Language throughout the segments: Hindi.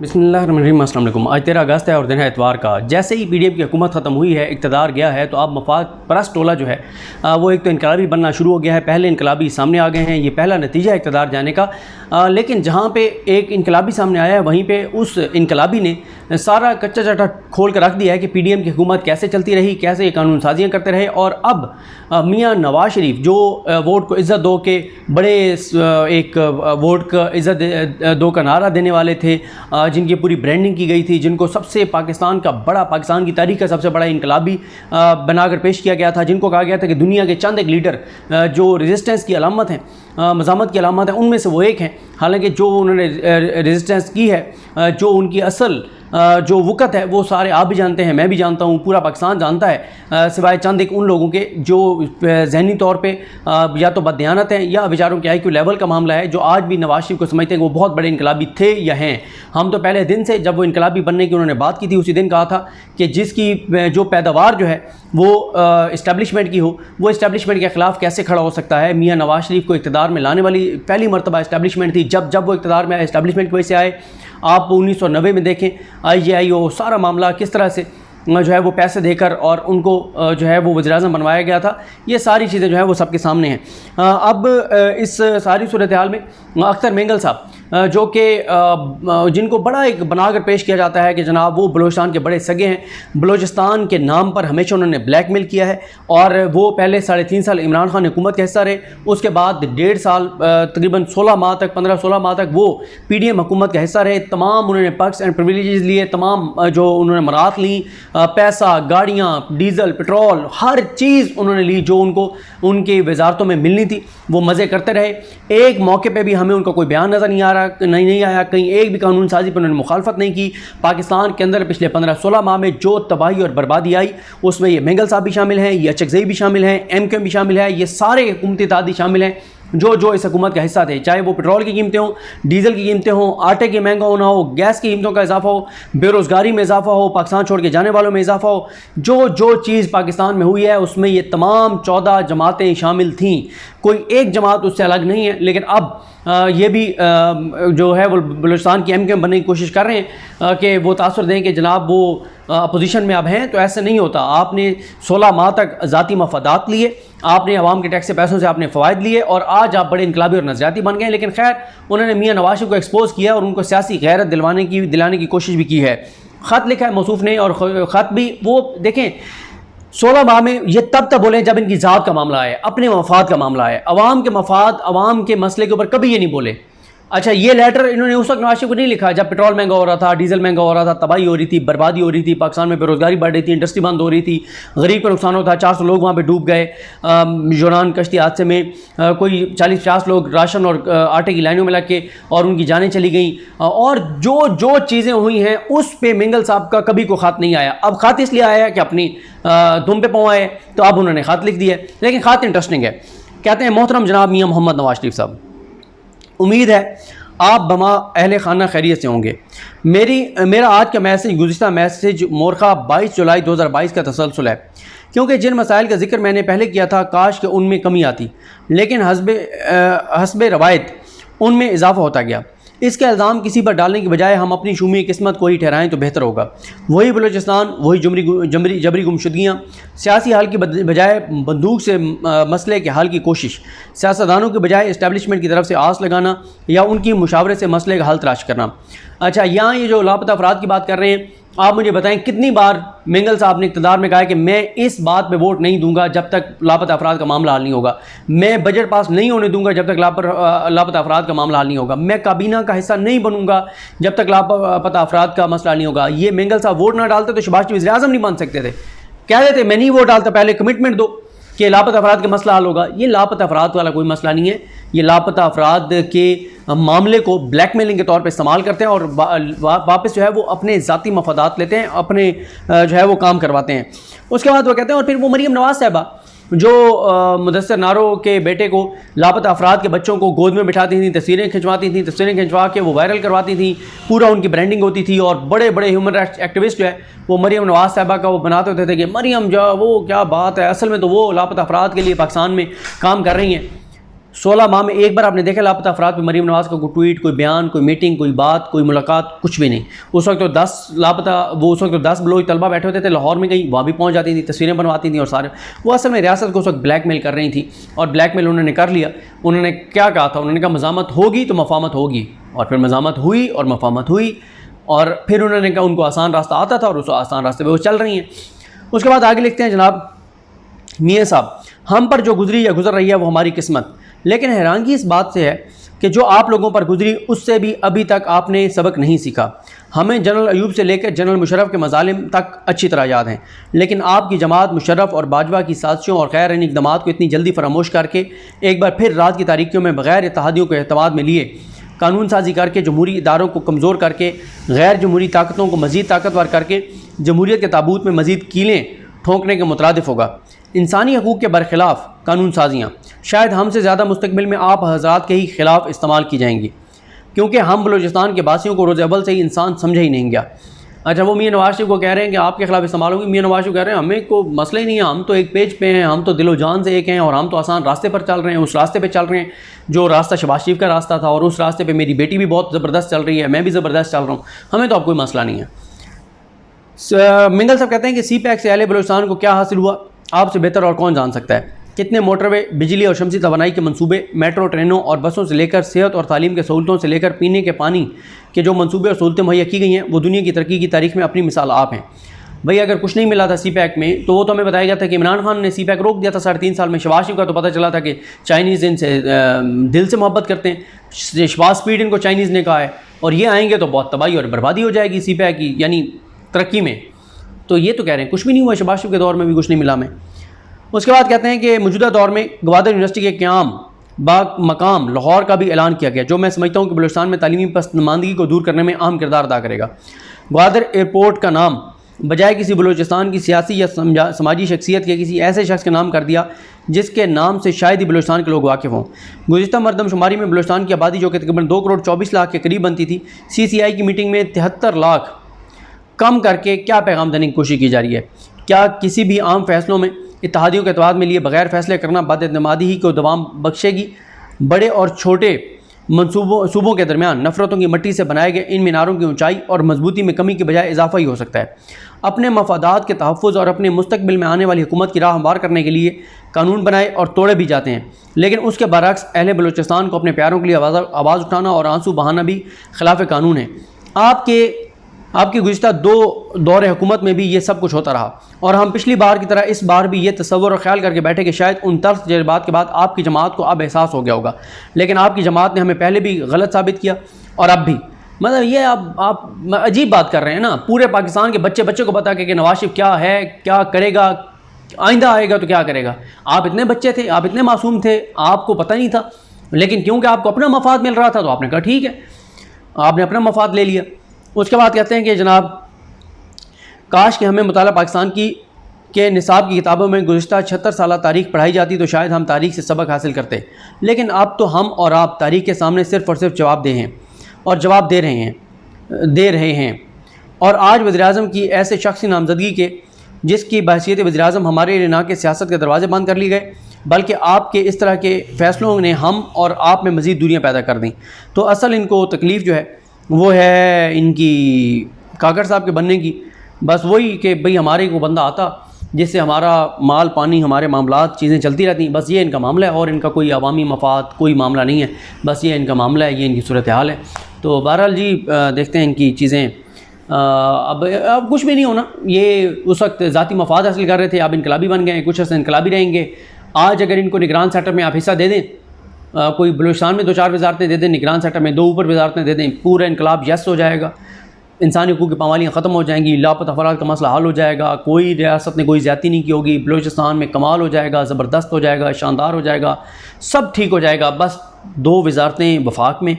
बिस्मिल्लाहिर्रहमानिर्रहीम। अस्सलाम वालेकुम। आज 13 अगस्त है और दिन है इतवार का। जैसे ही पीडीएम की हुकूमत ख़त्म हुई है, इक़्तिदार गया है, तो अब मफाद परस्त टोला जो है वो एक तो इनकलाबी बनना शुरू हो गया है। पहले इनकलाबी सामने आ गए हैं, ये पहला नतीजा है इक़्तिदार जाने का। लेकिन जहाँ पे एक इनकलाबी सामने आया है, वहीं पे उस इनकलाबी ने सारा कच्चा चटा खोल कर रख दिया है कि पीडीएम की हुकूमत कैसे चलती रही, कैसे ये कानून साजियाँ करते रहे। और अब मियाँ नवाज शरीफ जो वोट को इज़्ज़त दो के बड़े एक वोट का इज़्ज़त दो का नारा देने वाले थे, जिनकी पूरी ब्रांडिंग की गई थी, जिनको सबसे पाकिस्तान की तारीख का सबसे बड़ा इनकलाबी बनाकर पेश किया गया था, जिनको कहा गया था कि दुनिया के चंद एक लीडर जो रेजिस्टेंस की अलामत हैं, मज़ामत की अलामत है, उनमें से वो एक हैं। हालांकि जो उन्होंने रेजिस्टेंस की है, जो उनकी असल जो वक़्त है, वो सारे आप भी जानते हैं, मैं भी जानता हूँ, पूरा पाकिस्तान जानता है, सिवाय चंद एक उन लोगों के जो ज़हनी तौर पे या तो बददियानत हैं या बेचारों के IQ लेवल का मामला है, जो आज भी नवाज शरीफ को समझते हैं कि वो बहुत बड़े इनकलाबी थे या हैं। हम तो पहले दिन से, जब वो इनकलाबी बनने की उन्होंने बात की थी, उसी दिन कहा था कि जिसकी जो पैदावार जो है वो इस्टेब्लिशमेंट की हो, वो इस्टेब्लिशमेंट के ख़िलाफ़ कैसे खड़ा हो सकता है। मियाँ नवाज शरीफ को इक़्तिदार में लाने वाली पहली मरतबा इस्टेब्लिशमेंट थी। जब वो इक़्तिदार में इस्टेब्लिशमेंट की वजह से आए, आप 1990 में देखें IGIO सारा मामला किस तरह से जो है वो पैसे देकर और उनको जो है वो वज़ीर-ए-आज़म बनवाया गया था। ये सारी चीज़ें जो है वो सबके सामने हैं। अब इस सारी सूरत हाल में अख्तर मेंगल साहब जो कि जिनको बड़ा एक बनाकर पेश किया जाता है कि जनाब वो बलूचिस्तान के बड़े सगे हैं, बलूचिस्तान के नाम पर हमेशा उन्होंने ब्लैकमेल किया है। और वो पहले 3.5 साल इमरान खान हुकूमत का हिस्सा रहे, उसके बाद 1.5 साल तकरीबन 16 माह तक 15-16 माह तक वो PDM हुकूमत का हिस्सा रहे। तमाम उन्होंने पर्क्स एंड प्रिविलेजेस लिए, तमाम जो उन्होंने मराहत ली, पैसा, गाड़ियाँ, डीज़ल, पेट्रोल, हर चीज़ उन्होंने ली जो उनको उनकी वजारतों में मिलनी थी। वो मज़े करते रहे। एक मौके पे भी हमें उनका कोई बयान नज़र नहीं आया, कहीं एक भी कानून साजी पर उन्होंने मुखालफत नहीं की। पाकिस्तान के अंदर पिछले 15-16 माह में जो तबाही और बर्बादी आई, उसमें ये मेंगल साहब भी शामिल हैं, ये अचकज़ई भी शामिल हैं, MQM भी शामिल है, ये सारे हुकूमती इत्तेहादी शामिल हैं जो इस हुकूमत का हिस्सा थे। चाहे वो पेट्रोल की कीमतें हों, डीज़ल की कीमतें हों, आटे की महंगा होना हो, गैस की कीमतों का इजाफा हो, बेरोज़गारी में इजाफा हो, पाकिस्तान छोड़ के जाने वालों में इजाफा हो, जो चीज़ पाकिस्तान में हुई है उसमें ये तमाम 14 जमातें शामिल थीं। कोई एक जमात उससे अलग नहीं है। लेकिन अब ये भी जो है वो बलूचिस्तान की MQM बनने की कोशिश कर रहे हैं कि वो तासुर दें कि जनाब वो अपोजिशन में अब हैं। तो ऐसे नहीं होता। आपने 16 माह तक ज़ाती मफादात लिए, आपने अवाम के टैक्स के पैसों से आपने फ़वाइद लिए और आज आप बड़े इनकलाबी और नज़रियाती बन गए। लेकिन खैर उन्होंने मियाँ नवाज शरीफ को एक्सपोज़ किया और उनको सियासी गैरत दिलाने की कोशिश भी की है। ख़त लिखा है मौसूफ़ ने, और ख़त भी वो देखें 16 माह में ये तब बोले जब इनकी ज़ात का मामला है, अपने मफाद का मामला है, अवाम के मफाद, अवाम के मसले के ऊपर कभी ये नहीं बोले। अच्छा, ये लेटर इन्होंने उस वक्त नवाज शरीफ को नहीं लिखा जब पेट्रोल महंगा हो रहा था, डीजल महंगा हो रहा था, तबाही हो रही थी, बर्बादी हो रही थी, पाकिस्तान में बेरोज़गारी बढ़ रही थी, इंडस्ट्री बंद हो रही थी, गरीब का नुकसान होता था, 400 लोग वहाँ पे डूब गए यूनान कश्ती हादसे में, कोई 40-50 लोग राशन और आटे की लाइनों में लग के और उनकी जानें चली गई। और जो चीज़ें हुई हैं उस पर मेंगल साहब का कभी कोई ख़त नहीं आया। अब ख़त इसलिए आया कि अपनी दुम पे पहुँचाए, तो अब उन्होंने ख़त लिख दिया। लेकिन ख़त इंटरेस्टिंग है। कहते हैं, मोहतरम जनाब मियाँ मोहम्मद नवाज शरीफ साहब, उम्मीद है आप बमा अहले खाना खैरियत से होंगे। मेरा आज का मैसेज गुज़िश्ता मैसेज मोरखा 22 जुलाई 2022 का तसलसल है, क्योंकि जिन मसाइल का जिक्र मैंने पहले किया था काश कि उनमें कमी आती, लेकिन हस्बे रवायत उनमें इजाफा होता गया। इसका इल्ज़ाम किसी पर डालने की बजाय हम अपनी शुमी किस्मत को ही ठहराएँ तो बेहतर होगा। वही बलूचिस्तान, वही जबरी गुमशुदगियाँ, सियासी हल की बजाय बंदूक से मसले के हल की कोशिश, सियासतदानों के बजाय इस्टेब्लिशमेंट की तरफ से आस लगाना या उनकी मुशावरे से मसले का हल तलाश करना। अच्छा, यहाँ ये जो लापता अफराद की बात कर रहे हैं, आप मुझे बताएं कितनी बार मेंगल साहब ने इक़्तिदार में कहा कि मैं इस बात पे वोट नहीं दूंगा जब तक लापता अफराद का मामला हल नहीं होगा, मैं बजट पास नहीं होने दूंगा जब तक लापता अफराद का मामला हल नहीं होगा, मैं काबीना का हिस्सा नहीं बनूंगा जब तक लापता अफराद का मसला नहीं होगा। ये मेंगल साहब वोट ना डालते तो शहबाज वज़ीर-ए-आज़म नहीं बन सकते थे। कह देते मैं नहीं वोट डालता, पहले कमिटमेंट दो कि लापता अफराद का मसला हल होगा। ये लापता अफराद वाला कोई मसला नहीं है। ये लापता अफराद के मामले को ब्लैकमेलिंग के तौर पे इस्तेमाल करते हैं और वापस जो है वो अपने ज़ाती मफादात लेते हैं, अपने जो है वो काम करवाते हैं। उसके बाद वो कहते हैं, और फिर वो मरीम नवाज साहिबा जो मुदस्सिर नारो के बेटे को, लापता अफराद के बच्चों को गोद में बिठाती थी, तस्वीरें खिंचवाती थी, तस्वीरें खिंचवा के वो वायरल करवाती थी, पूरा उनकी ब्रांडिंग होती थी। और बड़े बड़े ह्यूमन राइट्स एक्टिविस्ट जो है वो मरीम नवाज साहिबा का वो बनाते होते थे कि मरीम जो वो क्या बात है, असल में तो वो लापता अफराद के लिए पाकिस्तान में काम कर रही हैं। 16 माह में एक बार आपने देखा लापता अफराद पर मरीम नवाज़ का कोई ट्वीट, कोई बयान, कोई मीटिंग, कोई बात, कोई मुलाकात, कुछ भी नहीं। उस वक्त तो 10 लापता, वो उस वक्त तो 10 बलोच तलबा बैठे होते थे लाहौर में, कहीं वहाँ भी पहुँच जाती थी, तस्वीरें बनवाती थी और सारे। वो असल में रियासत को उस वक्त ब्लैकमेल कर रही थी और ब्लैकमेल उन्होंने कर लिया। उन्होंने क्या कहा था, उन्होंने कहा मज़ामत होगी तो मफामत होगी, और फिर मज़ामत हुई और मफामत हुई, और फिर उन्होंने कहा उनको आसान रास्ता आता था और उस आसान रास्ते पर वो चल रही हैं। उसके बाद आगे लिखते हैं जनाब मियाँ साहब, हम पर जो गुजरी या गुजर रही है वो हमारी किस्मत, लेकिन हैरानगी इस बात से है कि जो आप लोगों पर गुजरी उससे भी अभी तक आपने सबक नहीं सीखा। हमें जनरल अयूब से लेकर जनरल मुशर्रफ के मजालिम तक अच्छी तरह याद हैं, लेकिन आपकी जमात मुशर्रफ और बाजवा की साजिशों और गैर इक़दाम को इतनी जल्दी फरामोश करके एक बार फिर रात की तारीखियों में बग़ैर इत्तेहादियों को एतमाद में लिए कानून साजी करके जमहूरी इदारों को कमज़ोर करके गैर जमहूरी ताकतों को मज़ीद ताकतवर करके जमहूरियत के ताबूत में मज़ीद कीलें ठोंकने के मुतरादिफ होगा। इंसानी हकूक़ के बरखिलाफ़ कानून साजियाँ शायद हमसे ज़्यादा मुस्तकबिल में आप हज़रात के ही ख़िलाफ़ इस्तेमाल की जाएंगी, क्योंकि हम बलूचिस्तान के बासियों को रोज़ अव्वल से ही इंसान समझा ही नहीं गया। अच्छा, वो मियाँ नवाज़ शरीफ को कह रहे हैं कि आपके खिलाफ इस्तेमाल होगी। मियाँ नवाज़ शरीफ कह रहे हैं हमें को मसला ही नहीं है, हम तो एक पेज पे हैं, हम तो दिलो जान से एक हैं और हम तो आसान रास्ते पर चल रहे हैं, उस रास्ते पे चल रहे हैं जो रास्ता शहबाज शरीफ का रास्ता था, और उस रास्ते पे मेरी बेटी भी बहुत ज़बरदस्त चल रही है, मैं भी ज़बरदस्त चल रहा हूँ, हमें तो अब कोई मसला नहीं है। मिंगल साहब कहते हैं कि CPAC से अहले बलूचिस्तान को क्या हासिल हुआ, आपसे बेहतर और कौन जान सकता है। कितने मोटरवे, बिजली और शमसी तवानाई के मंसूबे, मेट्रो ट्रेनों और बसों से लेकर सेहत और तालीम के सहूलतों से लेकर पीने के पानी के जो मंसूबे और सहूलतें मुहैया की गई हैं, वो दुनिया की तरक्की की तारीख में अपनी मिसाल आप हैं। भाई अगर कुछ नहीं मिला था CPAC में तो वो तो हमें बताया गया था कि इमरान खान ने CPAC रोक दिया था 3.5 साल में। शहबाज शरीफ का तो पता चला था कि चाइनीज़ इनसे दिल से मोहब्बत करते हैं, शहबाज स्पीड इनको चाइनीज़ ने कहा है, और ये आएंगे तो बहुत तबाही और बर्बादी हो जाएगी CPAC की यानी तरक्की में। तो ये तो कह रहे हैं कुछ भी नहीं हुआ, शहबाज शरीफ के दौर में भी कुछ नहीं मिला हमें। उसके बाद कहते हैं कि मौजूदा दौर में ग्वादर यूनिवर्सिटी के क़याम बाग मकाम लाहौर का भी ऐलान किया गया, जो मैं समझता हूँ कि बलूचिस्तान में तालीमी पसमानदगी को दूर करने में अहम किरदार अदा करेगा। ग्वादर एयरपोर्ट का नाम बजाय किसी बलूचिस्तान की सियासी या समाजी शख्सियत के किसी ऐसे शख्स के नाम कर दिया जिसके नाम से शायद ही बलूचिस्तान के लोग वाकिफ़ हों। गुज़िश्ता मरदमशुमारी में बलूचिस्तान की आबादी जो कि तकरीबन 2 करोड़ 24 लाख के करीब बनती थी, CCI की मीटिंग में 73 लाख कम करके क्या पैगाम देने की कोशिश की जा रही है। क्या किसी भी आम फैसलों में इत्तेहादियों के एतमाद में लिए बगैर फैसले करना बदएतमादी ही को दवाम बख्शेगी। बड़े और छोटे सूबों के दरमियान नफ़रतों की मट्टी से बनाए गए इन मीनारों की ऊंचाई और मजबूती में कमी के बजाय इजाफा ही हो सकता है। अपने मफादात के तहफ़्फ़ुज़ और अपने मुस्तकबिल में आने वाली हुकूमत की राह हमवार करने के लिए कानून बनाए और तोड़े भी जाते हैं, लेकिन उसके बरअक्स अहले बलूचिस्तान को अपने प्यारों के लिए आवाज़ उठाना और आंसू बहाना भी खिलाफ कानून है। आपकी गुज़िश्ता 2 दौरे हुकूमत में भी ये सब कुछ होता रहा, और हम पिछली बार की तरह इस बार भी ये तसव्वुर और ख्याल करके बैठे कि शायद उन तल्ख़ तजर्बात के बाद आपकी जमात को अब एहसास हो गया होगा, लेकिन आपकी जमात ने हमें पहले भी गलत साबित किया और अब भी। मतलब ये आप अजीब बात कर रहे हैं ना, पूरे पाकिस्तान के बच्चे को बता के कि नवाज शरीफ क्या है, क्या करेगा, आइंदा आएगा तो क्या करेगा। आप इतने बच्चे थे, आप इतने मासूम थे, आपको पता नहीं था, लेकिन क्योंकि आपको अपना मफाद मिल रहा था तो आपने कहा ठीक है, आपने अपना मफाद ले लिया। उसके बाद कहते हैं कि जनाब काश कि हमें मुताला पाकिस्तान के निसाब की किताबों में गुज़िश्ता 76 साल तारीख़ पढ़ाई जाती तो शायद हम तारीख़ से सबक हासिल करते, लेकिन अब तो हम और आप तारीख़ के सामने सिर्फ़ और सिर्फ जवाब दे रहे हैं। और आज वज़ीर-ए-आज़म की ऐसे शख्स की नामज़दगी के जिसकी बहसीयत वज़ीर-ए-आज़म हमारे लिए ना कि सियासत के दरवाज़े बंद कर लिए गए, बल्कि आपके इस तरह के फ़ैसलों ने हम और आप में मज़ीद दूरियाँ पैदा कर दी। तो असल इनको तकलीफ़ जो है वो है इनकी काकर साहब के बनने की। बस वही कि भाई हमारे को बंदा आता जिससे हमारा माल पानी, हमारे मामलात, चीज़ें चलती रहती, बस ये इनका मामला है, और इनका कोई अवामी मफाद कोई मामला नहीं है, बस ये इनका मामला है, ये इनकी सूरत हाल है। तो बहरहाल जी देखते हैं इनकी चीज़ें। अब कुछ भी नहीं होना, ये उस वक्त ज़ाती मफाद हासिल कर रहे थे, अब इनकलाबी बन गए, कुछ अर्से इनकलाबी रहेंगे। आज अगर इनको निगरान सेक्टर में आप हिस्सा दे दें, कोई बलूचिस्तान में 2-4 वजारतें दे दें, निगरान सेक्टर में 2 ऊपर वजारतें दे दें, पूरा इनकलाब यस हो जाएगा, इंसानी हकूक़ की पामालियाँ ख़त्म हो जाएंगी, लापता अफराद का मसला हल हो जाएगा, कोई रियासत ने कोई ज़्यादती नहीं की होगी, बलूचिस्तान में कमाल हो जाएगा, ज़बरदस्त हो जाएगा, शानदार हो जाएगा, सब ठीक हो जाएगा। बस 2 वजारतें वफाक में,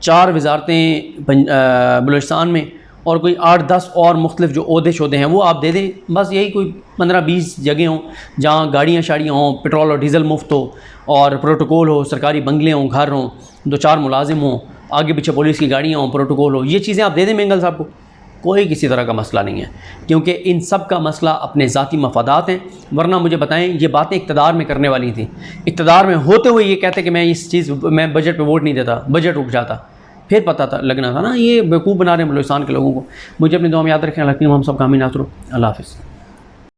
4 वजारतें बलूचिस्तान में, और कोई 8-10 और मुख्तलिफ जो ओहदे-शोहदे हैं वो आप दे दें। बस यही कोई 15-20 जगह हों जहाँ गाड़ियाँ शाड़ियाँ हों, पेट्रोल और डीज़ल मुफ्त हो, और प्रोटोकॉल हो, सरकारी बंगले हों, घर हों, 2-4 मुलाजिम हों, आगे पीछे पुलिस की गाड़ियाँ हों, प्रोटोकॉल हो, ये चीज़ें आप दे दें मिंगल साहब को। कोई किसी तरह का मसला नहीं है, क्योंकि इन सब का मसला अपने ज़ाती मफादात हैं। वरना मुझे बताएं, ये बातें इक़्तिदार में करने वाली थी, इक़्तिदार में होते हुए ये कहते कि मैं बजट पे वोट नहीं देता, बजट रुक जाता, फिर पता था लगना था ना ये बेवकूफ़ बना रहे हैं बलूचिस्तान के लोगों को। मुझे अपनी दुआ में याद रखें। हम सब कामी नासरो। अल्लाह हाफ़िज़।